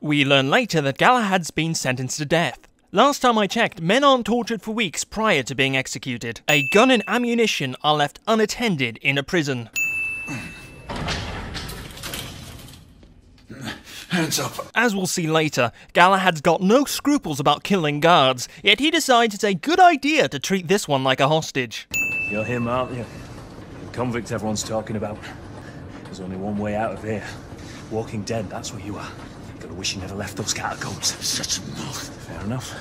We learn later that Galahad's been sentenced to death. Last time I checked, men aren't tortured for weeks prior to being executed. A gun and ammunition are left unattended in a prison. Hands up. As we'll see later, Galahad's got no scruples about killing guards, yet he decides it's a good idea to treat this one like a hostage. You're him, aren't you? The convict everyone's talking about. There's only one way out of here. Walking Dead, that's what you are. Gotta wish you never left those catacombs. Such a mouth. Fair enough.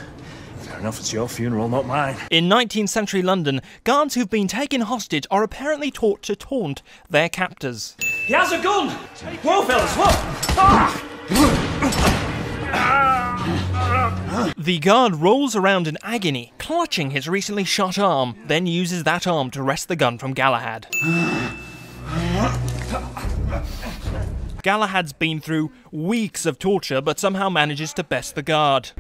Fair enough, it's your funeral, not mine. In 19th century London, guards who've been taken hostage are apparently taught to taunt their captors. He has a gun! Whoa, fellas, whoa! The guard rolls around in agony, clutching his recently shot arm, then uses that arm to wrest the gun from Galahad. Galahad's been through weeks of torture, but somehow manages to best the guard.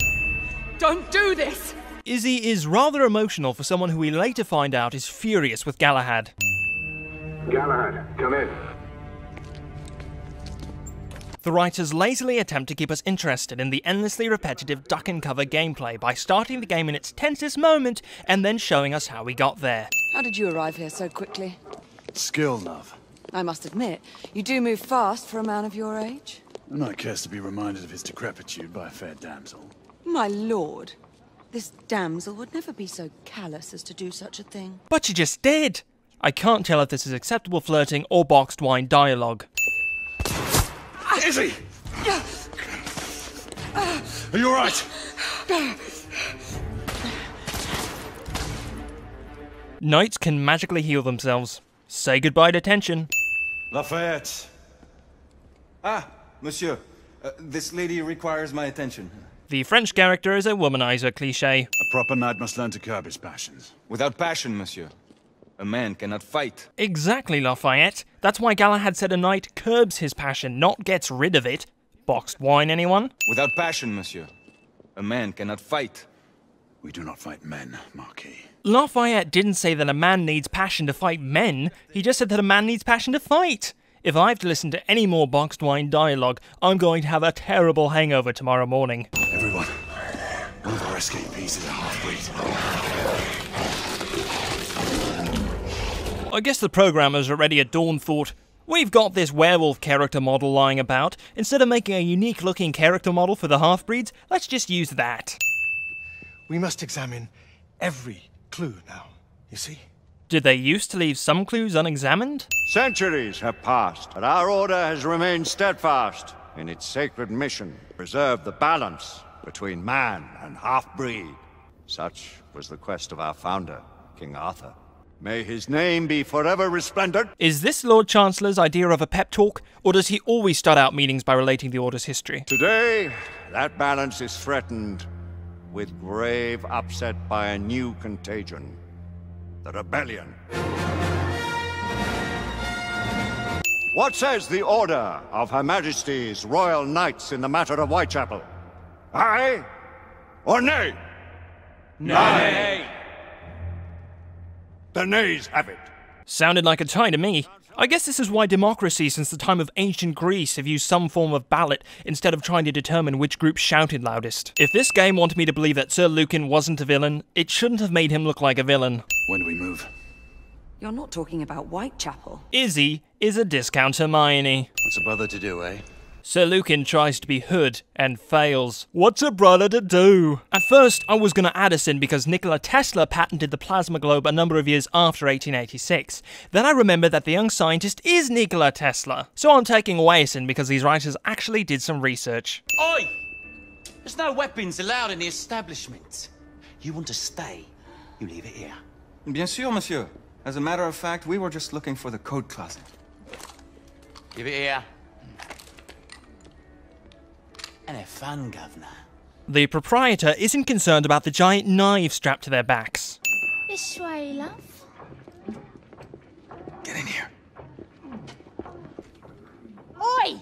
Don't do this! Izzy is rather emotional for someone who we later find out is furious with Galahad. Galahad, come in. The writers lazily attempt to keep us interested in the endlessly repetitive duck and cover gameplay by starting the game in its tensest moment and then showing us how we got there. How did you arrive here so quickly? Skill, love. I must admit, you do move fast for a man of your age. And I cares to be reminded of his decrepitude by a fair damsel. My lord, this damsel would never be so callous as to do such a thing. But she just did! I can't tell if this is acceptable flirting or boxed wine dialogue. Izzy! Are you alright? Knights can magically heal themselves. Say goodbye to tension. Lafayette. Ah, monsieur. This lady requires my attention. The French character is a womanizer cliché. A proper knight must learn to curb his passions. Without passion, monsieur, a man cannot fight. Exactly, Lafayette. That's why Galahad said a knight curbs his passion, not gets rid of it. Boxed wine, anyone? Without passion, monsieur, a man cannot fight. We do not fight men, Marquis. Lafayette didn't say that a man needs passion to fight men. He just said that a man needs passion to fight. If I have to listen to any more boxed wine dialogue, I'm going to have a terrible hangover tomorrow morning. Everyone, one of our escapees is a half-breed. I guess the programmers already at dawn thought, we've got this werewolf character model lying about. Instead of making a unique looking character model for the half-breeds, let's just use that. We must examine every clue now, you see? Did they used to leave some clues unexamined? Centuries have passed, but our order has remained steadfast in its sacred mission to preserve the balance between man and half-breed. Such was the quest of our founder, King Arthur. May his name be forever resplendent. Is this Lord Chancellor's idea of a pep talk, or does he always start out meetings by relating the Order's history? Today, that balance is threatened with grave upset by a new contagion. The rebellion. What says the Order of Her Majesty's Royal Knights in the matter of Whitechapel? Aye or nay? Nay! The nays have it. Sounded like a tie to me. I guess this is why democracies since the time of ancient Greece have used some form of ballot instead of trying to determine which group shouted loudest. If this game wanted me to believe that Sir Lucan wasn't a villain, it shouldn't have made him look like a villain. When do we move? You're not talking about Whitechapel. Izzy is a discount Hermione. What's a brother to do, eh? Sir Lucan tries to be Hood and fails. What's a brother to do? At first, I was gonna add us in because Nikola Tesla patented the plasma globe a number of years after 1886. Then I remembered that the young scientist is Nikola Tesla. So I'm taking away us in because these writers actually did some research. Oi! There's no weapons allowed in the establishment. You want to stay, you leave it here. Bien sûr, monsieur. As a matter of fact, we were just looking for the code closet. Give it here. And have fun, governor. The proprietor isn't concerned about the giant knives strapped to their backs. This way, love. Get in here. Oi!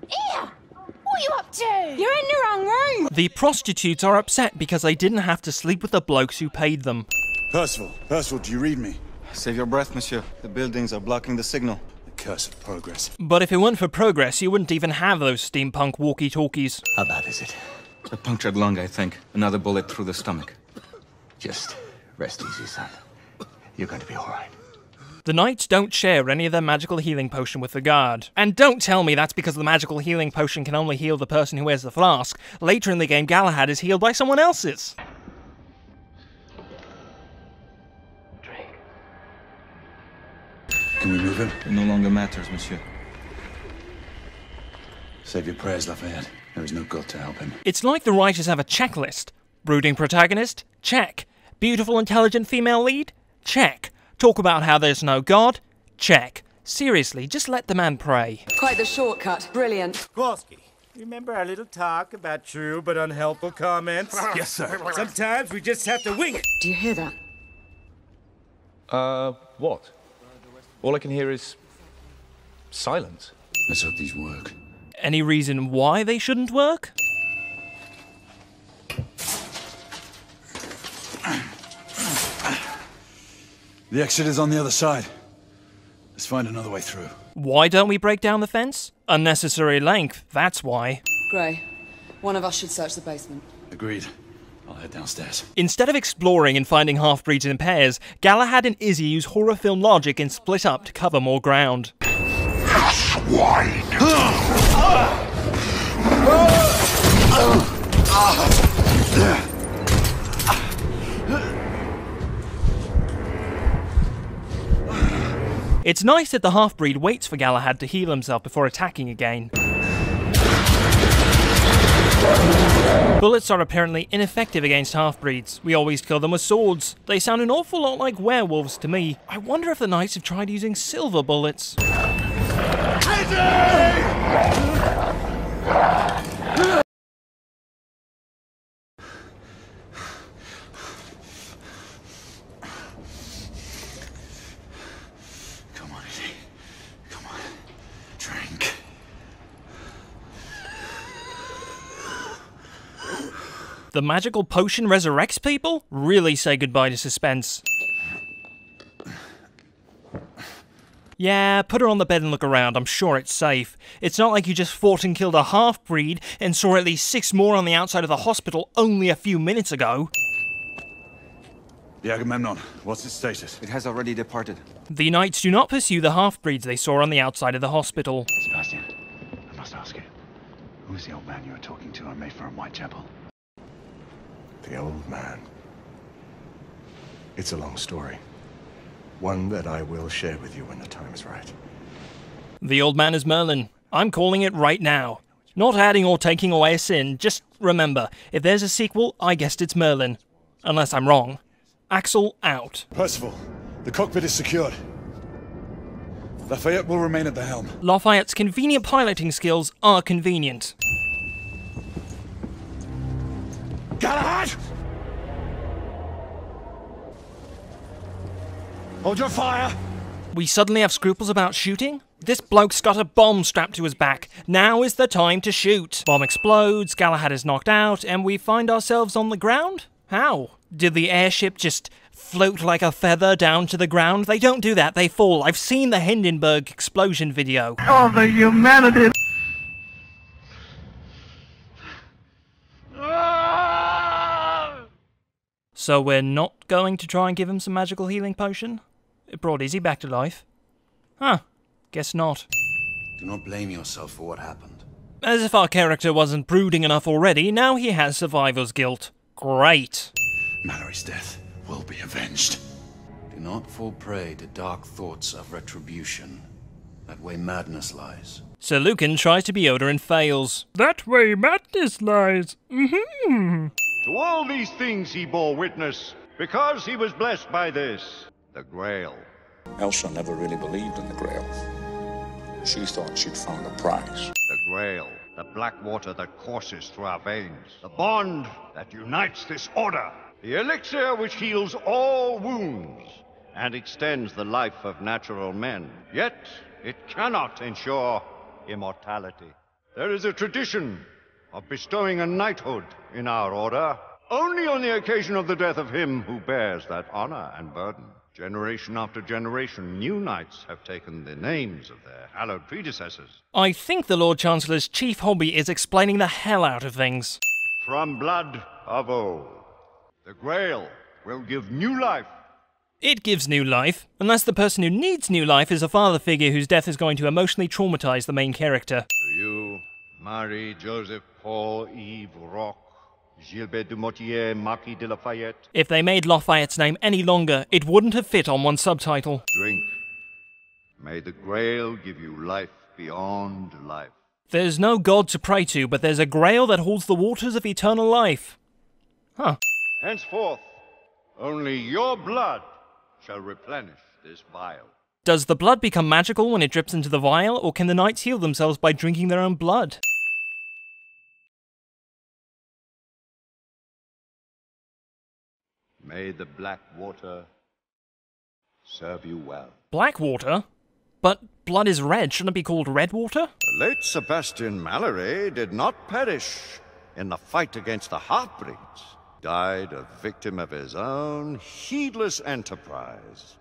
Here! What are you up to? You're in the wrong room! The prostitutes are upset because they didn't have to sleep with the blokes who paid them. Percival, do you read me? Save your breath, monsieur. The buildings are blocking the signal. The curse of progress. But if it weren't for progress, you wouldn't even have those steampunk walkie-talkies. How bad is it? A punctured lung, I think. Another bullet through the stomach. Just rest easy, son. You're going to be all right. The knights don't share any of their magical healing potion with the guard. And don't tell me that's because the magical healing potion can only heal the person who wears the flask. Later in the game, Galahad is healed by someone else's. Can we move him? It no longer matters, monsieur. Save your prayers, Lafayette. There is no God to help him. It's like the writers have a checklist. Brooding protagonist? Check. Beautiful, intelligent female lead? Check. Talk about how there's no God? Check. Seriously, just let the man pray. Quite the shortcut. Brilliant. Kowalski, remember our little talk about true but unhelpful comments? Yes, sir. Sometimes we just have to wing it. Do you hear that? What? All I can hear is silence. Let's hope these work. Any reason why they shouldn't work? The exit is on the other side. Let's find another way through. Why don't we break down the fence? Unnecessary length, that's why. Gray, one of us should search the basement. Agreed. I'll head downstairs. Instead of exploring and finding half-breeds in pairs, Galahad and Izzy use horror film logic and split up to cover more ground. Swine! It's nice that the half-breed waits for Galahad to heal himself before attacking again. Bullets are apparently ineffective against half-breeds. We always kill them with swords. They sound an awful lot like werewolves to me. I wonder if the knights have tried using silver bullets. Come on, Izzy. Come on. Drink. The magical potion resurrects people? Really say goodbye to suspense. Yeah, put her on the bed and look around, I'm sure it's safe. It's not like you just fought and killed a half-breed and saw at least 6 more on the outside of the hospital only a few minutes ago. The Agamemnon, what's its status? It has already departed. The knights do not pursue the half-breeds they saw on the outside of the hospital. Sebastian, I must ask you. Who is the old man you were talking to on Mayfair and Whitechapel? The old man. It's a long story. One that I will share with you when the time is right. The old man is Merlin. I'm calling it right now. Not adding or taking away a sin, just remember, if there's a sequel, I guessed it's Merlin. Unless I'm wrong. Axel out. Percival, the cockpit is secured. Lafayette will remain at the helm. Lafayette's convenient piloting skills are convenient. Galahad! Hold your fire! We suddenly have scruples about shooting? This bloke's got a bomb strapped to his back. Now is the time to shoot. Bomb explodes, Galahad is knocked out, and we find ourselves on the ground? How? Did the airship just float like a feather down to the ground? They don't do that, they fall. I've seen the Hindenburg explosion video. Oh, the humanity! So we're not going to try and give him some magical healing potion? It brought Izzy back to life. Huh, guess not. Do not blame yourself for what happened. As if our character wasn't brooding enough already, now he has survivor's guilt. Great. Mallory's death will be avenged. Do not fall prey to dark thoughts of retribution. That way madness lies. Sir Lucan tries to be Yoda and fails. That way madness lies. To all these things he bore witness, because he was blessed by this, the Grail. Elsa never really believed in the Grail. She thought she'd found a prize. The Grail, the black water that courses through our veins. The bond that unites this order. The elixir which heals all wounds and extends the life of natural men. Yet, it cannot ensure immortality. There is a tradition of bestowing a knighthood in our order only on the occasion of the death of him who bears that honor and burden. Generation after generation, new knights have taken the names of their hallowed predecessors. I think the Lord Chancellor's chief hobby is explaining the hell out of things. From blood of old, the Grail will give new life. It gives new life, unless the person who needs new life is a father figure whose death is going to emotionally traumatize the main character. To you, Marie, Joseph, Paul, Yves, Roch, Gilbert du Motier, Marquis de Lafayette. If they made Lafayette's name any longer, it wouldn't have fit on one subtitle. Drink. May the Grail give you life beyond life. There's no god to pray to, but there's a grail that holds the waters of eternal life. Huh. Henceforth, only your blood shall replenish this vial. Does the blood become magical when it drips into the vial, or can the knights heal themselves by drinking their own blood? May the black water serve you well. Black water? But blood is red, shouldn't it be called red water? The late Sebastian Mallory did not perish in the fight against the half-breeds. Died a victim of his own heedless enterprise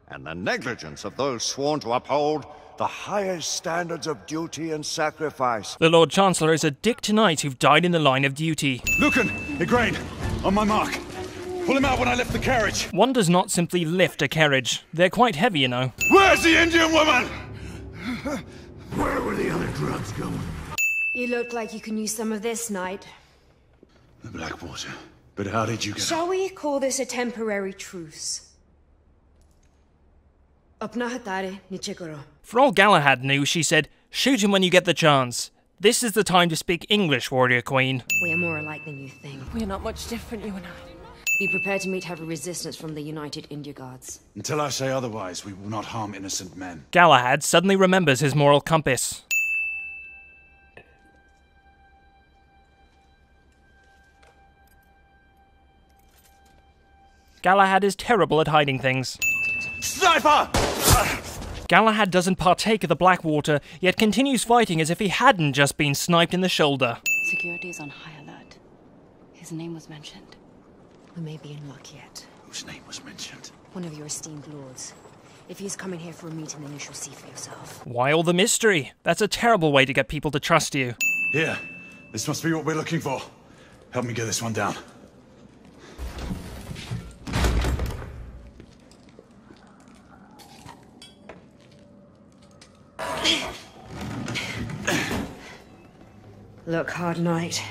and the negligence of those sworn to uphold the highest standards of duty and sacrifice. The Lord Chancellor is a dick to knights who've died in the line of duty. Lucan, Igraine, on my mark. Pull him out when I lift the carriage. One does not simply lift a carriage. They're quite heavy, you know. Where's the Indian woman? Where were the other drugs going? You look like you can use some of this, Knight. The Blackwater. But how did you get Shall we call this a temporary truce? For all Galahad knew, she said, "Shoot him when you get the chance. This is the time to speak English, warrior queen." We are more alike than you think. We are not much different, you and I. Be prepared to meet heavy resistance from the United India Guards. Until I say otherwise, we will not harm innocent men. Galahad suddenly remembers his moral compass. Galahad is terrible at hiding things. Sniper! Galahad doesn't partake of the Blackwater, yet continues fighting as if he hadn't just been sniped in the shoulder. Security is on high alert. His name was mentioned. We may be in luck yet. Whose name was mentioned? One of your esteemed lords. If he's coming here for a meeting, then you shall see for yourself. Why all the mystery? That's a terrible way to get people to trust you. Here. This must be what we're looking for. Help me get this one down. Look, Hard Knight.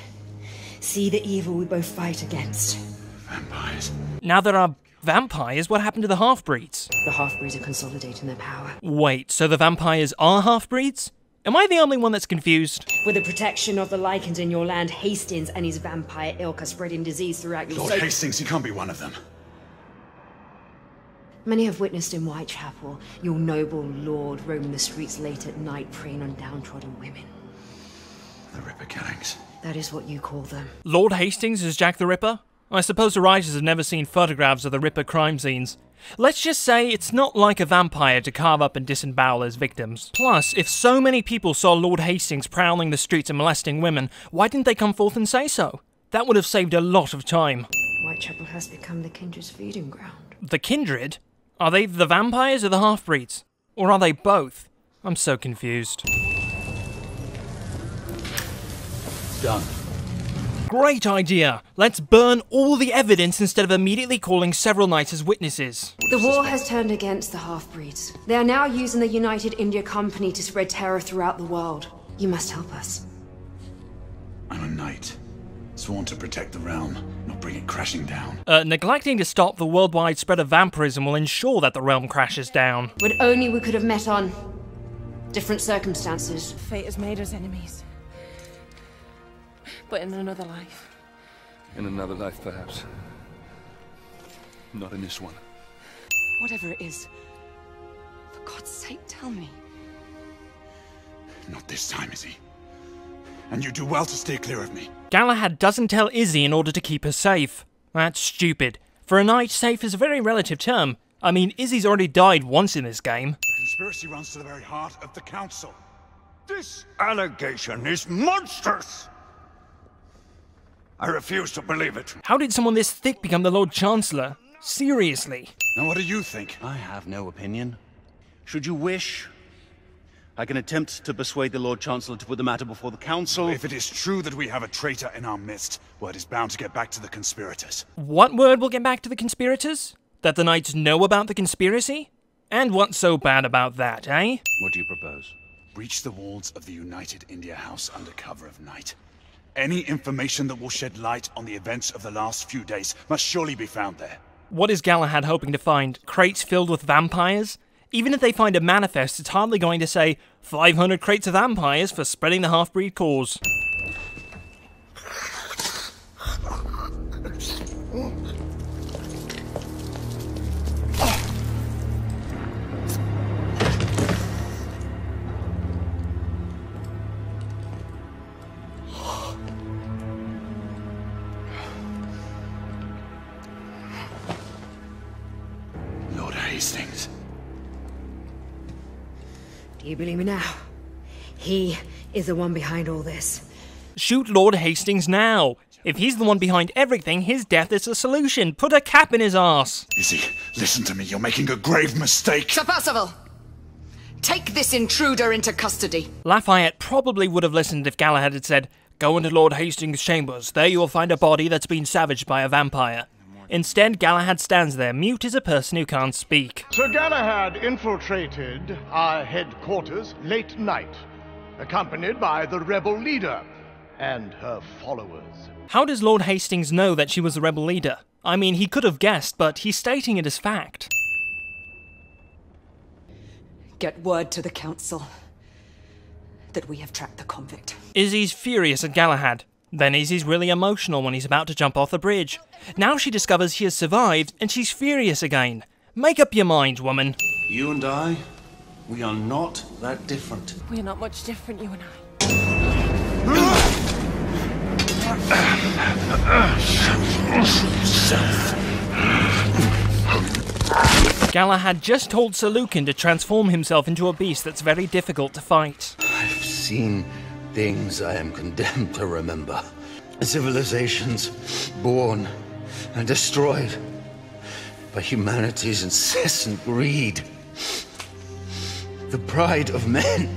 See the evil we both fight against. Vampires. Now there are vampires, what happened to the half-breeds? The half-breeds are consolidating their power. Wait, so the vampires are half-breeds? Am I the only one that's confused? With the protection of the Lycans in your land, Hastings and his vampire ilk are spreading disease throughout your Lord Hastings, he can't be one of them. Many have witnessed in Whitechapel your noble lord roaming the streets late at night, preying on downtrodden women. The Ripper killings. That is what you call them. Lord Hastings is Jack the Ripper? I suppose the writers have never seen photographs of the Ripper crime scenes. Let's just say it's not like a vampire to carve up and disembowel his victims. Plus, if so many people saw Lord Hastings prowling the streets and molesting women, why didn't they come forth and say so? That would have saved a lot of time. Whitechapel has become the Kindred's feeding ground. The Kindred? Are they the vampires or the half-breeds? Or are they both? I'm so confused. Done. Great idea! Let's burn all the evidence instead of immediately calling several knights as witnesses. The war has turned against the half-breeds. They are now using the United India Company to spread terror throughout the world. You must help us. I'm a knight, sworn to protect the realm, not bring it crashing down. Neglecting to stop the worldwide spread of vampirism will ensure that the realm crashes down. But only we could have met on different circumstances. Fate has made us enemies. But in another life. In another life, perhaps. Not in this one. Whatever it is, for God's sake, tell me. Not this time, Izzy. And you do well to stay clear of me. Galahad doesn't tell Izzy in order to keep her safe. That's stupid. For a knight, safe is a very relative term. I mean, Izzy's already died once in this game. The conspiracy runs to the very heart of the council. This allegation is monstrous! I refuse to believe it. How did someone this thick become the Lord Chancellor? Seriously. And what do you think? I have no opinion. Should you wish, I can attempt to persuade the Lord Chancellor to put the matter before the Council. If it is true that we have a traitor in our midst, word is bound to get back to the conspirators. What word will get back to the conspirators? That the Knights know about the conspiracy? And what's so bad about that, eh? What do you propose? Breach the walls of the United India House under cover of night. Any information that will shed light on the events of the last few days must surely be found there. What is Galahad hoping to find? Crates filled with vampires? Even if they find a manifest, it's hardly going to say 500 crates of vampires for spreading the half-breed cause. Lord Hastings. Do you believe me now? He is the one behind all this. Shoot Lord Hastings now! If he's the one behind everything, his death is the solution. Put a cap in his arse. Izzy, listen to me. You're making a grave mistake. Sir Percival! Take this intruder into custody. Lafayette probably would have listened if Galahad had said, "Go into Lord Hastings' chambers. There you will find a body that's been savaged by a vampire." Instead, Galahad stands there, mute as a person who can't speak. Sir Galahad infiltrated our headquarters late night, accompanied by the rebel leader and her followers. How does Lord Hastings know that she was the rebel leader? I mean, he could have guessed, but he's stating it as fact. Get word to the Council that we have tracked the convict. Izzy's furious at Galahad. Then Izzy's really emotional when he's about to jump off the bridge. Now she discovers he has survived, and she's furious again. Make up your mind, woman. You and I, we are not that different. We're not much different, you and I. Galahad just told Sir Lucan to transform himself into a beast that's very difficult to fight. I've seen things I am condemned to remember. Civilizations born and destroyed by humanity's incessant greed. The pride of men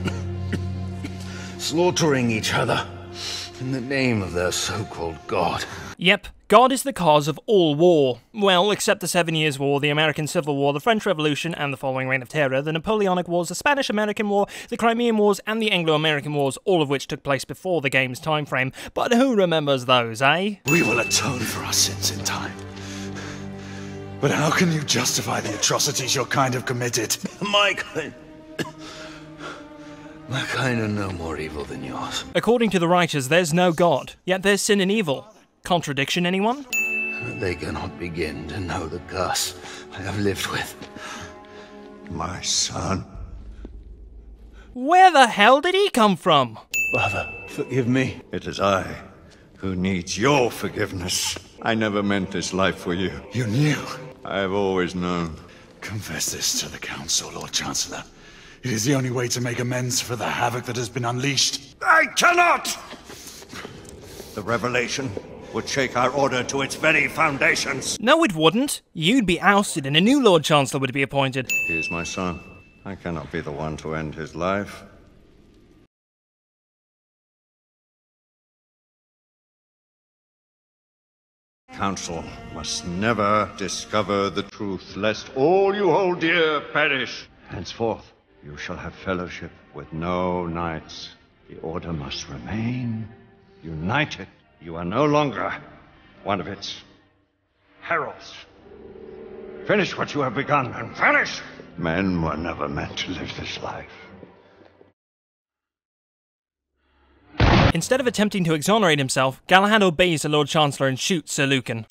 slaughtering each other in the name of their so-called God. Yep, God is the cause of all war. Well, except the 7 Years' War, the American Civil War, the French Revolution, and the following Reign of Terror, the Napoleonic Wars, the Spanish-American War, the Crimean Wars, and the Anglo-American Wars, all of which took place before the game's time frame. But who remembers those, eh? We will atone for our sins in time. But how can you justify the atrocities your kind have committed? My kind are no more evil than yours. According to the writers, there's no God, yet there's sin and evil. Contradiction, anyone? They cannot begin to know the curse I have lived with. My son. Where the hell did he come from? Father, forgive me. It is I who needs your forgiveness. I never meant this life for you. You knew? I have always known. Confess this to the Council, Lord Chancellor. It is the only way to make amends for the havoc that has been unleashed. I cannot! The revelation would shake our order to its very foundations. No, it wouldn't. You'd be ousted and a new Lord Chancellor would be appointed. He is my son. I cannot be the one to end his life. Council must never discover the truth, lest all you hold dear perish. Henceforth, you shall have fellowship with no knights. The order must remain united. You are no longer one of its heralds. Finish what you have begun and vanish! Men were never meant to live this life. Instead of attempting to exonerate himself, Galahad obeys the Lord Chancellor and shoots Sir Lucan.